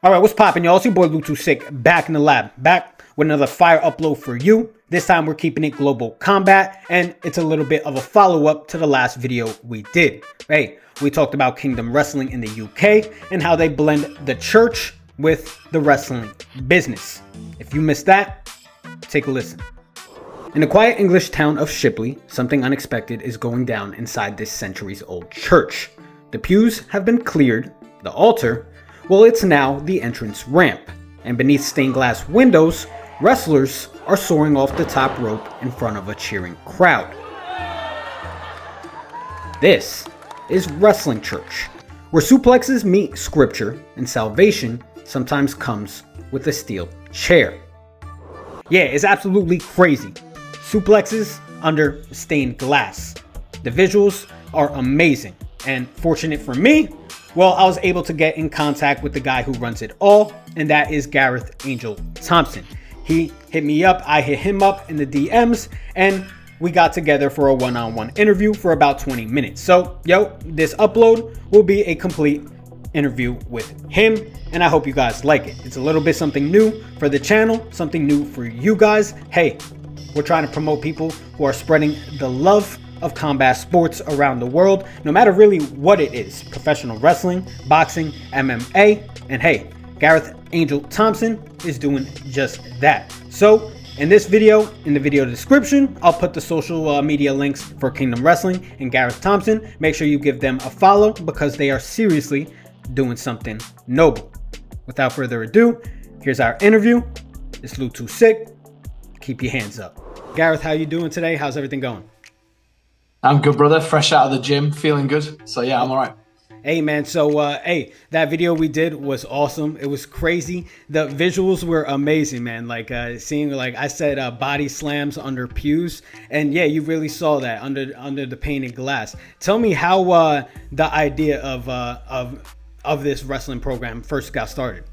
All right, what's poppin', y'all? It's your boy Luke Too Sick, back in the lab, back with another fire upload for you. This time we're keeping it global combat, and it's a little bit of a follow-up to the last video we did. Hey, we talked about Kingdom Wrestling in the UK and how they blend the church with the wrestling business. If you missed that, take a listen. In the quiet English town of Shipley, something unexpected is going down inside this centuries-old church. The pews have been cleared, the altar, well, it's now the entrance ramp, and beneath stained glass windows, wrestlers are soaring off the top rope in front of a cheering crowd. This is Wrestling Church, where suplexes meet scripture and salvation sometimes comes with a steel chair. Yeah, it's absolutely crazy. Suplexes under stained glass. The visuals are amazing, and fortunate for me, well, I was able to get in contact with the guy who runs it all, and that is Gareth Angel Thompson. He hit me up, I hit him up in the DMs, and we got together for a one-on-one interview for about 20 minutes. So, this upload will be a complete interview with him, and I hope you guys like it. It's a little bit something new for the channel, something new for you guys. Hey, we're trying to promote people who are spreading the love of combat sports around the world, no matter really what it is: professional wrestling, boxing, MMA, and hey, Gareth Angel Thompson is doing just that. So in this video, in the video description, I'll put the social media links for Kingdom Wrestling and Gareth Thompson. Make sure you give them a follow because they are seriously doing something noble. Without further ado, here's our interview. It's Luke Too Sick. Keep your hands up. Gareth, how you doing today? How's everything going? I'm good, brother. Fresh out of the gym, feeling good. So yeah, I'm all right. Hey man, so that video we did was awesome. It was crazy. The visuals were amazing, man. Like seeing, like I said, body slams under pews, and yeah, you really saw that under the painted glass. Tell me how the idea of this wrestling program first got started.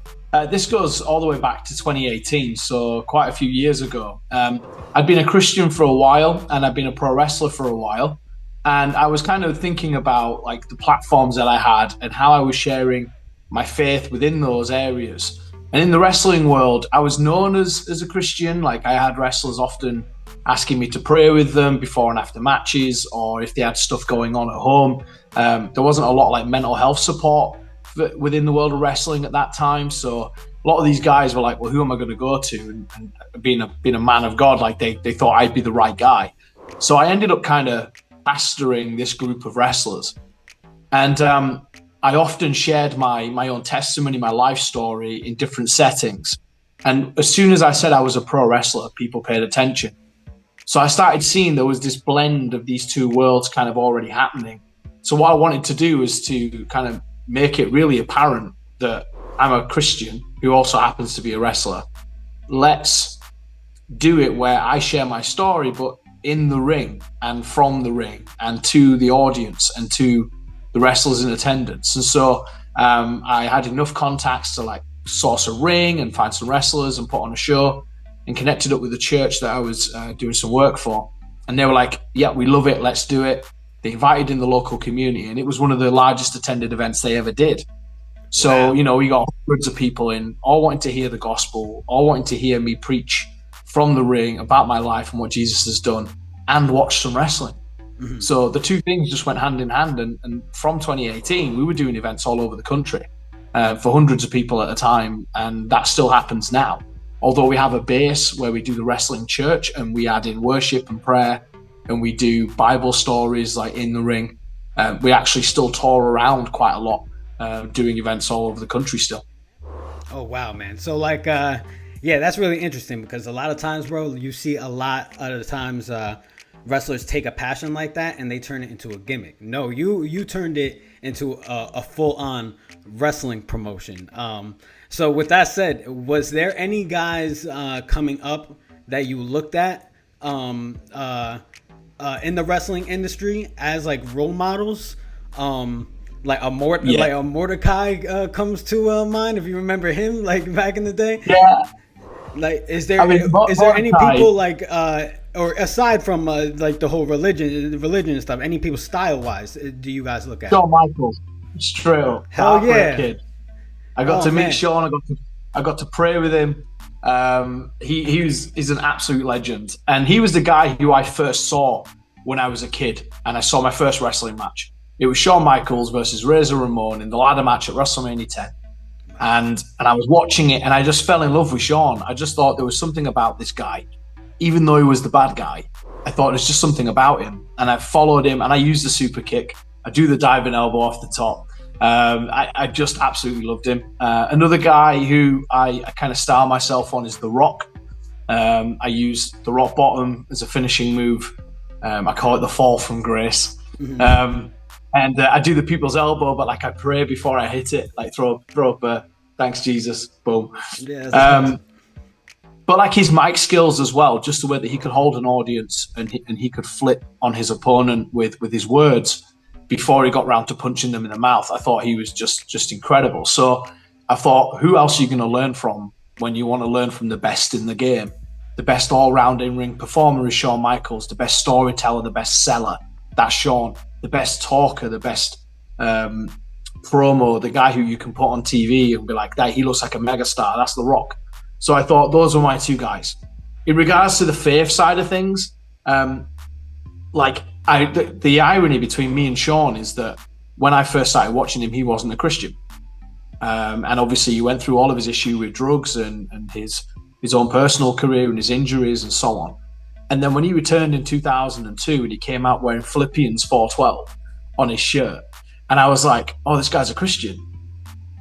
This goes all the way back to 2018, so quite a few years ago. I'd been a Christian for a while, and I'd been a pro wrestler for a while, and I was kind of thinking about like the platforms that I had and how I was sharing my faith within those areas. And in the wrestling world, I was known as a Christian. Like I had wrestlers often asking me to pray with them before and after matches, or if they had stuff going on at home. There wasn't a lot of like mental health support within the world of wrestling at that time, so a lot of these guys were like, well, who am I going to go to? And being a man of God, like they thought I'd be the right guy. So I ended up kind of pastoring this group of wrestlers, and I often shared my own testimony, my life story in different settings. And as soon as I said I was a pro wrestler, people paid attention. So I started seeing there was this blend of these two worlds kind of already happening. So what I wanted to do was to kind of make it really apparent that I'm a Christian who also happens to be a wrestler. Let's do it where I share my story, but in the ring and from the ring and to the audience and to the wrestlers in attendance. And so I had enough contacts to like source a ring and find some wrestlers and put on a show, and connected up with the church that I was doing some work for. And they were like, yeah, we love it, let's do it. They invited in the local community, and it was one of the largest attended events they ever did. So, wow. We got hundreds of people in, all wanting to hear the gospel, all wanting to hear me preach from the ring about my life and what Jesus has done, and watch some wrestling. Mm-hmm. So the two things just went hand in hand. And from 2018, we were doing events all over the country for hundreds of people at a time. And that still happens now. Although we have a base where we do the wrestling church and we add in worship and prayer, and we do Bible stories like in the ring. We actually still tour around quite a lot, doing events all over the country still. Oh, wow, man. So like, yeah, that's really interesting because a lot of times, bro, you see a lot of the times wrestlers take a passion like that and they turn it into a gimmick. No, you turned it into a full-on wrestling promotion. So with that said, was there any guys coming up that you looked at in the wrestling industry as like role models? Like Yeah. like a Mordecai comes to mind, if you remember him, like back in the day. Yeah. Like, is I mean, there any Mordecai, people like or aside from like the whole religion and stuff, any people style wise do you guys look at? Shawn Michaels, straight up. Hell That for a yeah! kid. I got Oh to meet man. Shawn. I got to pray with him. He's an absolute legend, and he was the guy who I first saw when I was a kid, and I saw my first wrestling match. It was Shawn Michaels versus Razor Ramon in the ladder match at WrestleMania 10, and I was watching it, and I just fell in love with Shawn. I just thought there was something about this guy, even though he was the bad guy. I thought there's just something about him, and I followed him, and I used the super kick. I do the diving elbow off the top. I just absolutely loved him. Another guy who I kind of style myself on is The Rock. I use the rock bottom as a finishing move. I call it the fall from grace. And I do the people's elbow, but like I pray before I hit it, like throw up a thanks Jesus, boom. Yeah. But like his mic skills as well, just the way that he could hold an audience and he could flip on his opponent with his words before he got round to punching them in the mouth. I thought he was just incredible. So I thought, who else are you going to learn from when you want to learn from the best in the game? The best all-round in-ring performer is Shawn Michaels. The best storyteller, the best seller, that's Shawn. The best talker, the best promo, the guy who you can put on TV and be like, that he looks like a megastar, that's The Rock. So I thought those were my two guys. In regards to the faith side of things, the irony between me and Shawn is that when I first started watching him, he wasn't a Christian. And obviously he went through all of his issue with drugs and his own personal career and his injuries and so on. And then when he returned in 2002 and he came out wearing Philippians 4:12 on his shirt, and I was like, oh, this guy's a Christian.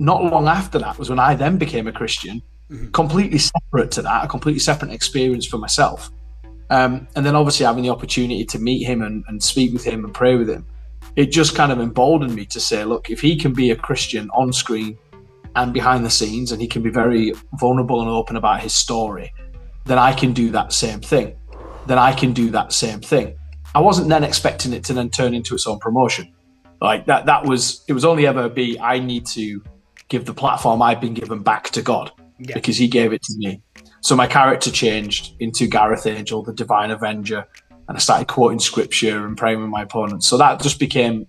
Not long after that was when I then became a Christian, completely separate to that, a completely separate experience for myself. And then obviously having the opportunity to meet him and speak with him and pray with him, it just kind of emboldened me to say, look, if he can be a Christian on screen and behind the scenes, and he can be very vulnerable and open about his story, then I can do that same thing. I wasn't then expecting it to then turn into its own promotion. Like it was only ever I need to give the platform I've been given back to God, because he gave it to me. So my character changed into Gareth Angel, the Divine Avenger, and I started quoting scripture and praying with my opponents. So that just became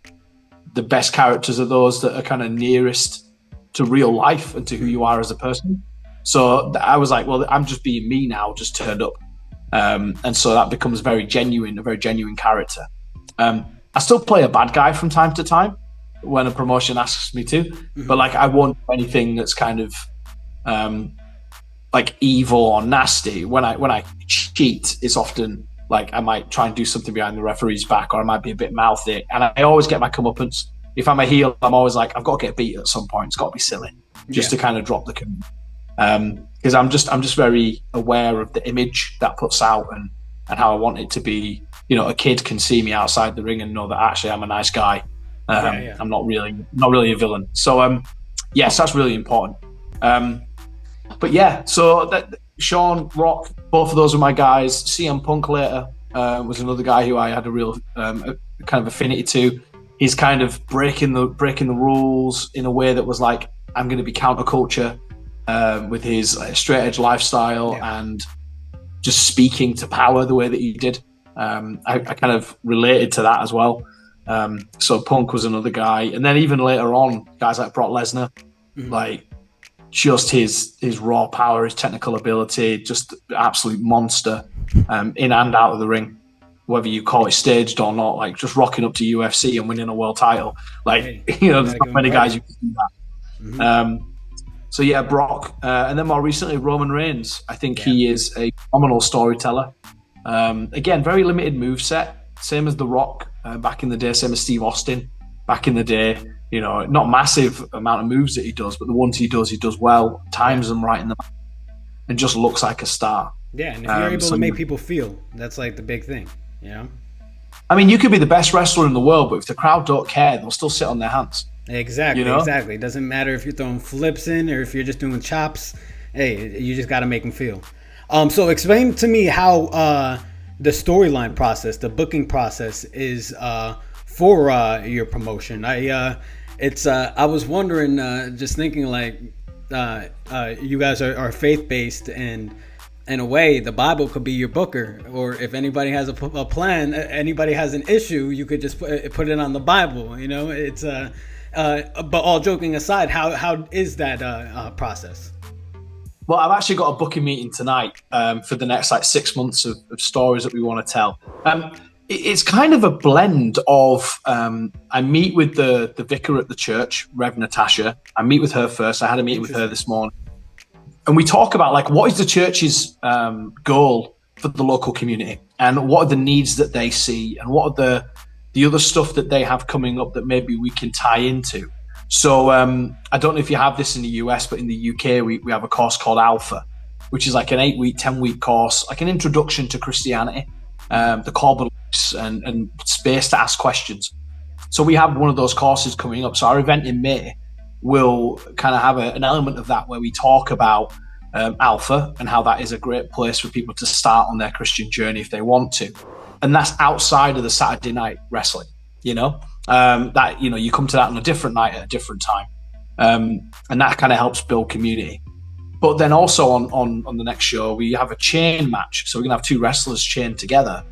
the best characters of those that are kind of nearest to real life and to who you are as a person. So I was like, well, I'm just being me now, just turned up. And so that becomes a very genuine character. I still play a bad guy from time to time when a promotion asks me to, but like I won't do anything that's kind of like evil or nasty. When I cheat, it's often like I might try and do something behind the referee's back, or I might be a bit mouthy, and I always get my comeuppance. If I'm a heel, I'm always like, I've got to get beat at some point. It's got to be silly, just to kind of drop the comeuppance. Because I'm just very aware of the image that puts out and how I want it to be. You know, a kid can see me outside the ring and know that actually I'm a nice guy. I'm not really a villain. So yes, that's really important. But yeah, so Shawn, Rock, both of those are my guys. CM Punk later was another guy who I had a real kind of affinity to. He's kind of breaking the rules in a way that was like, I'm going to be counterculture with his straight edge lifestyle and just speaking to power the way that he did. I kind of related to that as well. So Punk was another guy, and then even later on, guys like Brock Lesnar, like just his raw power, his technical ability, just absolute monster in and out of the ring. Whether you call it staged or not, like just rocking up to UFC and winning a world title, like there's not many guys who can do that. So yeah, Brock, and then more recently Roman Reigns. I think he is a phenomenal storyteller. Again, very limited moveset, same as The Rock back in the day, same as Steve Austin back in the day. You know, not massive amount of moves that he does, but the ones he does well, times them right in the back, and just looks like a star. Yeah, and if you're able to make people feel, that's like the big thing, you know? I mean, you could be the best wrestler in the world, but if the crowd don't care, they'll still sit on their hands. Exactly, exactly. It doesn't matter if you're throwing flips in or if you're just doing chops. Hey, you just got to make them feel. So explain to me how the storyline process, the booking process is for your promotion. It's I was wondering, just thinking like, you guys are faith based, and in a way, the Bible could be your booker. Or if anybody has a plan, anybody has an issue, you could just put it on the Bible. You know, it's but all joking aside, how is that process? Well, I've actually got a booking meeting tonight for the next like 6 months of stories that we want to tell. It's kind of a blend of I meet with the vicar at the church, Rev Natasha. I meet with her first. I had a meeting with her this morning, and we talk about like what is the church's goal for the local community, and what are the needs that they see, and what are the other stuff that they have coming up that maybe we can tie into. So I don't know if you have this in the US, but in the UK, we have a course called Alpha, which is like an 8-week, 10-week course, like an introduction to Christianity, the core beliefs and space to ask questions. So we have one of those courses coming up. So our event in May will kind of have an element of that where we talk about Alpha and how that is a great place for people to start on their Christian journey if they want to. And that's outside of the Saturday night wrestling, you know? That, you know, you come to that on a different night at a different time, and that kind of helps build community. But then also on the next show we have a chain match, so we're gonna have two wrestlers chained together,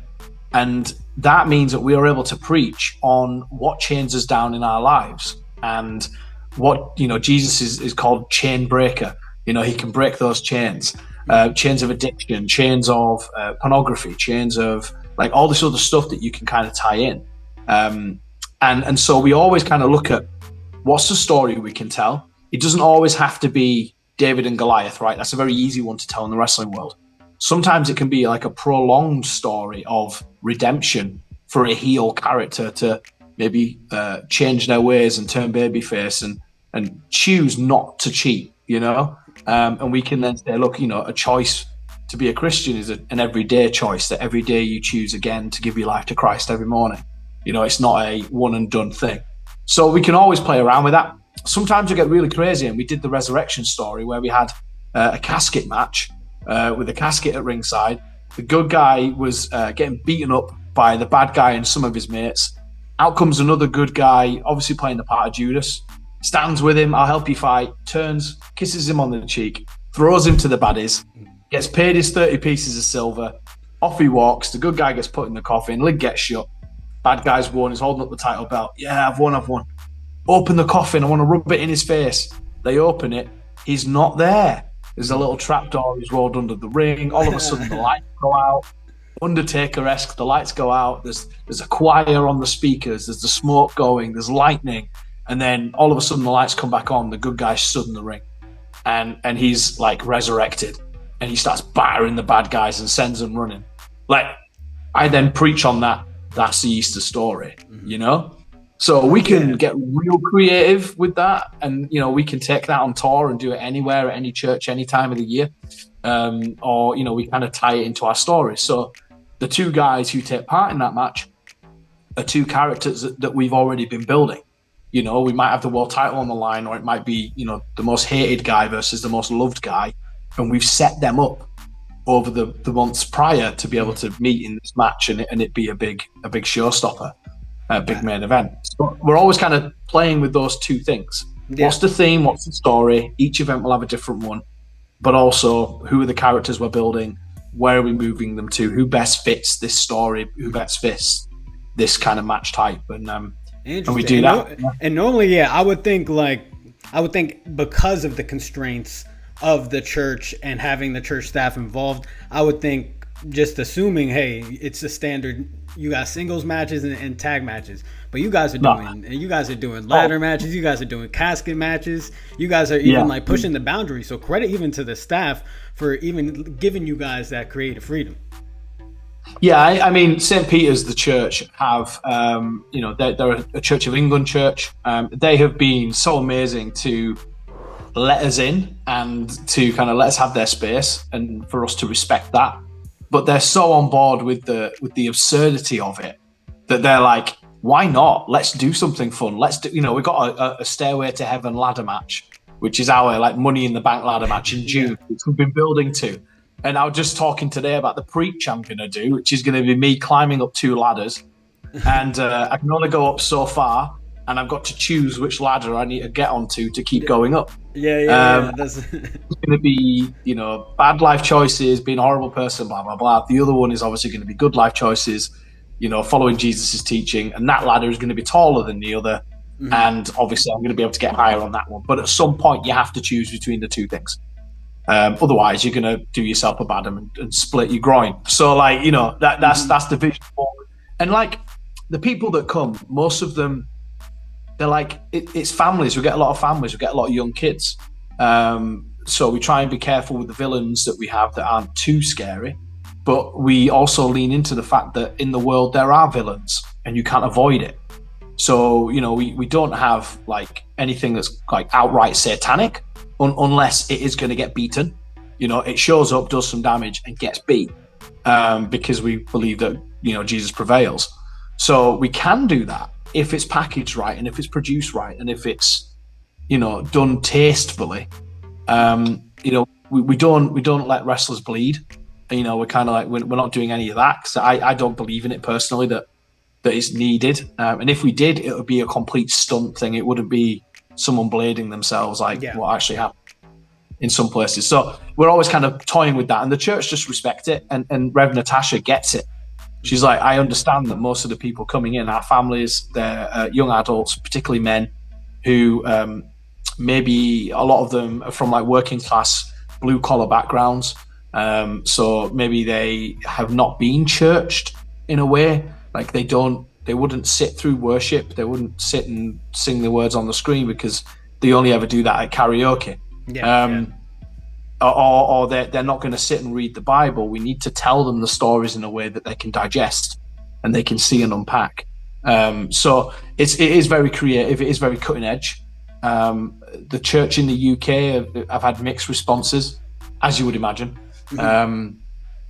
and that means that we are able to preach on what chains us down in our lives, and what, you know, Jesus is called chain breaker. You know, he can break those chains, chains of addiction, chains of pornography, chains of like all this other stuff that you can kind of tie in. And so we always kind of look at what's the story we can tell. It doesn't always have to be David and Goliath, right? That's a very easy one to tell in the wrestling world. Sometimes it can be like a prolonged story of redemption for a heel character to maybe change their ways and turn babyface and choose not to cheat, you know? And we can then say, look, you know, a choice to be a Christian is an everyday choice, that every day you choose again to give your life to Christ every morning. You know, it's not a one and done thing. So we can always play around with that. Sometimes we get really crazy, and we did the resurrection story where we had a casket match with a casket at ringside. The good guy was getting beaten up by the bad guy and some of his mates. Out comes another good guy, obviously playing the part of Judas, stands with him, I'll help you fight, turns, kisses him on the cheek, throws him to the baddies, gets paid his 30 pieces of silver, off he walks, the good guy gets put in the coffin, lid gets shut. Bad guy's won, he's holding up the title belt. Yeah, I've won. Open the coffin, I want to rub it in his face. They open it, he's not there. There's a little trapdoor he's rolled under the ring. All of a sudden the lights go out. Undertaker-esque, the lights go out. There's a choir on the speakers. There's the smoke going. There's lightning. And then all of a sudden the lights come back on. The good guy stood in the ring. And he's like resurrected. And he starts battering the bad guys and sends them running. Like, I then preach on that. That's the Easter story, you know? So we can get real creative with that. And, you know, we can take that on tour and do it anywhere, at any church, any time of the year. Or, you know, we kind of tie it into our story. So the two guys who take part in that match are two characters that we've already been building. You know, we might have the world title on the line, or it might be, you know, the most hated guy versus the most loved guy. And we've set them up over the months prior to be able to meet in this match and it be a big showstopper, a big main event. So we're always kind of playing with those two things. Yeah. What's the theme? What's the story? Each event will have a different one, but also who are the characters we're building? Where are we moving them to? Who best fits this story? Who best fits this kind of match type? And we do that. And normally, I would think because of the constraints of the church and having the church staff involved, I would think, just assuming, hey, it's a standard, you got singles matches and tag matches, but you guys are doing ladder matches, you guys are doing casket matches, you guys are even like pushing the boundaries. So credit even to the staff for even giving you guys that creative freedom. Yeah, I mean, St. Peter's, the church, have, you know, they're a Church of England church. They have been so amazing to let us in and to kind of let us have their space and for us to respect that. But they're so on board with the absurdity of it that they're like, why not? Let's do something fun. Let's do, you know, we've got a Stairway to Heaven ladder match, which is our like Money in the Bank ladder match in June, which we've been building to. And I was just talking today about the preach I'm going to do, which is going to be me climbing up two ladders. And I can only go up so far. and I've got to choose which ladder I need to get onto to keep going up. Yeah. That's It's going to be, bad life choices, being a horrible person, blah, blah, blah. The other one is obviously going to be good life choices, following Jesus's teaching. And that ladder is going to be taller than the other. Mm-hmm. And obviously I'm going to be able to get higher on that one. But at some point you have to choose between the two things. Otherwise you're going to do yourself a bad and split your groin. So that's the vision. And the people that come, most of them, they're it's families. We get a lot of families. We get a lot of young kids. So we try and be careful with the villains that we have that aren't too scary. But we also lean into the fact that in the world there are villains and you can't avoid it. So, we don't have anything that's outright satanic unless it is going to get beaten. It shows up, does some damage and gets beat because we believe that, Jesus prevails. So we can do that if it's packaged right and if it's produced right and if it's, done tastefully. We don't let wrestlers bleed. We're kind of we're not doing any of that because I don't believe in it personally that it's needed. And if we did, it would be a complete stunt thing. It wouldn't be someone blading themselves what actually happened in some places. So we're always kind of toying with that. And the church just respect it. And Rev Natasha gets it. She's I understand that most of the people coming in are families, they're young adults, particularly men, who maybe a lot of them are from working class, blue collar backgrounds. So maybe they have not been churched in a way. They wouldn't sit through worship. They wouldn't sit and sing the words on the screen because they only ever do that at karaoke. Or they're not going to sit and read the Bible. We need to tell them the stories in a way that they can digest and they can see and unpack. So it is very creative. It is very cutting edge. The church in the UK have had mixed responses, as you would imagine. Mm-hmm.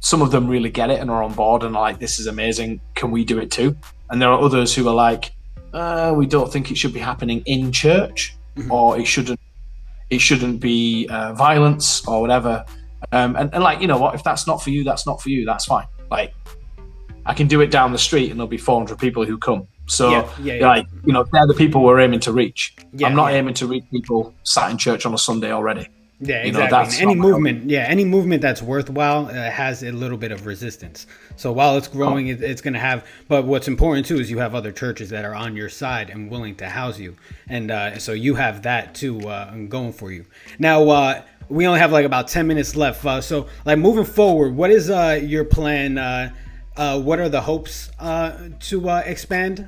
Some of them really get it and are on board and are this is amazing. Can we do it too? And there are others who are we don't think it should be happening in church, mm-hmm. or it shouldn't be violence or whatever. And you know what? If that's not for you, that's not for you. That's fine. I can do it down the street and there'll be 400 people who come. So they're the people we're aiming to reach. I'm not aiming to reach people sat in church on a Sunday already. Yeah, exactly. Any movement that's worthwhile has a little bit of resistance. So while it's growing, it's going to have. But what's important too is you have other churches that are on your side and willing to house you, and so you have that too going for you. Now we only have about 10 minutes left. So moving forward, what is your plan? What are the hopes to expand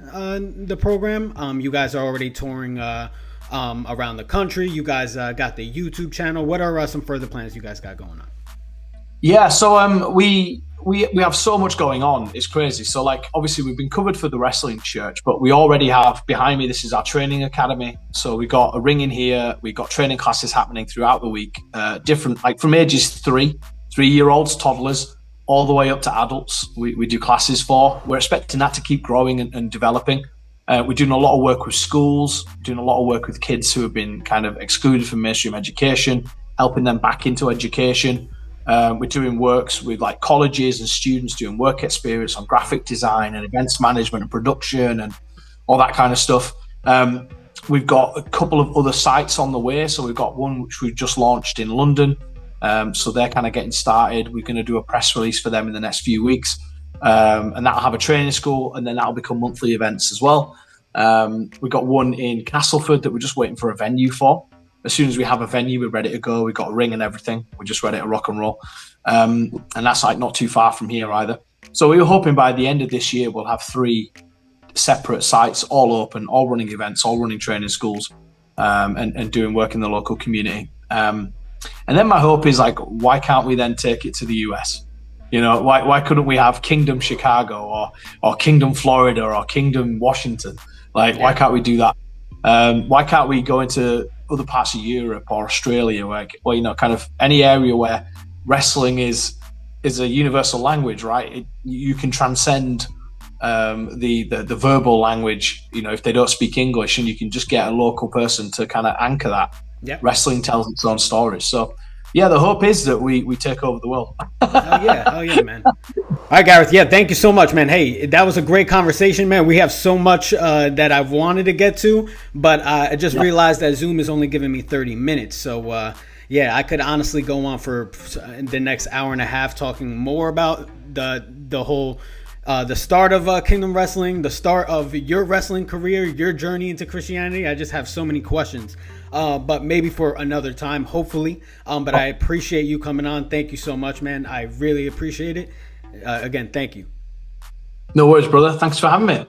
the program? You guys are already touring. Around the country. You guys got the YouTube channel. What are some further plans you guys got going on? Yeah, so we have so much going on. It's crazy. So obviously we've been covered for the wrestling church, but we already have behind me, this is our training academy. So we got a ring in here. We got training classes happening throughout the week, different from ages 3-year-olds, toddlers, all the way up to adults. We do classes for. We're expecting that to keep growing and developing. We're doing a lot of work with schools, doing a lot of work with kids who have been kind of excluded from mainstream education, helping them back into education. We're doing works with colleges and students, doing work experience on graphic design and events management and production and all that kind of stuff. We've got a couple of other sites on the way. So we've got one which we've just launched in London. So they're kind of getting started. We're going to do a press release for them in the next few weeks. And that'll have a training school, and then that'll become monthly events as well. We've got one in Castleford that we're just waiting for a venue for. As soon as we have a venue, we're ready to go. We've got a ring and everything. We're just ready to rock and roll. And that's not too far from here either. So we were hoping by the end of this year, we'll have 3 separate sites, all open, all running events, all running training schools, and doing work in the local community. And then my hope is why can't we then take it to the US? Why couldn't we have Kingdom Chicago or Kingdom Florida or Kingdom Washington? Why can't we do that? Why can't we go into other parts of Europe or Australia, kind of any area where wrestling is a universal language, right? You can transcend the verbal language, if they don't speak English, and you can just get a local person to kind of anchor that. Yep. Wrestling tells its own stories. So yeah, the hope is that we take over the world. Hell yeah, man. All right, Gareth. Yeah, thank you so much, man. Hey, that was a great conversation, man. We have so much that I've wanted to get to, but I just realized that Zoom is only giving me 30 minutes. So, yeah, I could honestly go on for the next hour and a half talking more about the whole the start of Kingdom Wrestling, the start of your wrestling career, your journey into Christianity. I just have so many questions, but maybe for another time, hopefully. But I appreciate you coming on. Thank you so much, man. I really appreciate it. Again, thank you. No worries, brother. Thanks for having me.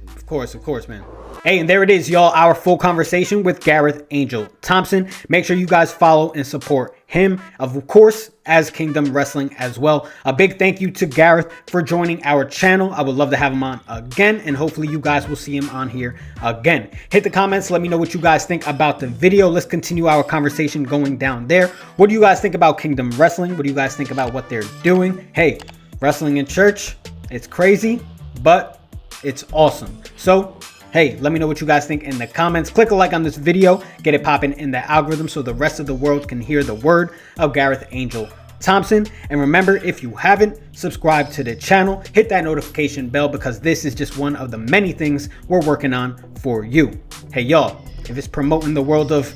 Of course, man. Hey, and there it is, y'all. Our full conversation with Gareth Angel Thompson. Make sure you guys follow and support him, of course, as Kingdom Wrestling as well. A big thank you to Gareth for joining our channel. I would love to have him on again, and hopefully you guys will see him on here again. Hit the comments. Let me know what you guys think about the video. Let's continue our conversation going down there. What do you guys think about Kingdom Wrestling? What do you guys think about what they're doing? Hey, wrestling in church, it's crazy, but it's awesome. So, hey, let me know what you guys think in the comments. Click a like on this video, get it popping in the algorithm so the rest of the world can hear the word of Gareth Angel Thompson. And remember, if you haven't subscribed to the channel, hit that notification bell because this is just one of the many things we're working on for you. Hey, y'all, if it's promoting the world of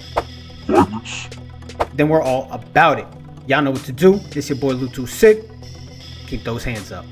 then we're all about it. Y'all know what to do. It's your boy Lutu Sick. Keep those hands up.